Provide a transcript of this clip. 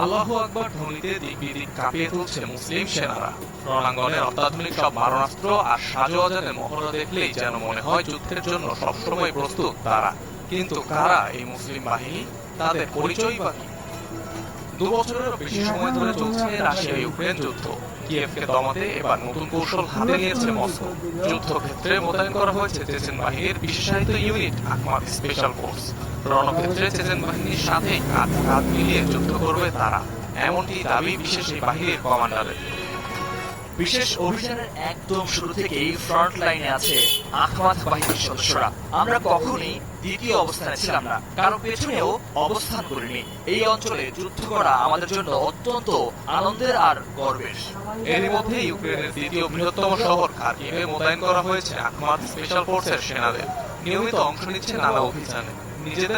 আল্লাহু আকবার ধ্বনিতে দিক বিদিক কাঁপিয়ে তুলছে মুসলিম সেনারা। রণাঙ্গনের অত্যাধুনিক সব মারণাস্ত্র আর সাজোয়াজানের মহড়া দেখলেই যেন মনে হয় যুদ্ধের জন্য সবসময় প্রস্তুত তারা। কিন্তু কারা এই মুসলিম বাহিনী, তাদের পরিচয় বা কি? 2 বছরেরও বেশি সময় ধরে চলছে রাশিয়া ইউক্রেন যুদ্ধ। কিয়েভকে দমাতে এবার নতুন কৌশল হাতে নিয়েছে মস্কো। যুদ্ধক্ষেত্রে মোতায়েন করা হয়েছে চেচেন বাহিনীর বিশেষায়িত ইউনিট আখমাত স্পেশাল ফোর্স। রণক্ষেত্রে চেচেন বাহিনীর সাথে কাঁধে কাঁধ মিলিয়ে যুদ্ধ করবে তারা, এমনটি দাবি বিশেষ এই বাহিনীর কমান্ডারের। বিশেষ অভিযানের একদম শুরু থেকেই ফ্রন্ট লাইনে আছে আখমাত বাহিনীর সদস্যরা। আমরা কখনোই দ্বিতীয় অবস্থানে ছিলাম না, কারো পেছনেও অবস্থান করিনি। এই অঞ্চলে যুদ্ধ করা আমাদের জন্য অত্যন্ত আনন্দের আর গর্বের। এরই মধ্যে ইউক্রেনের দ্বিতীয় বৃহত্তম শহর খার্কিভে মোতায়েন করা হয়েছে আখমাত স্পেশাল ফোর্সের সেনাদের। নিয়মিত অংশ নিচ্ছে নানা অভিযানে। নিজেদের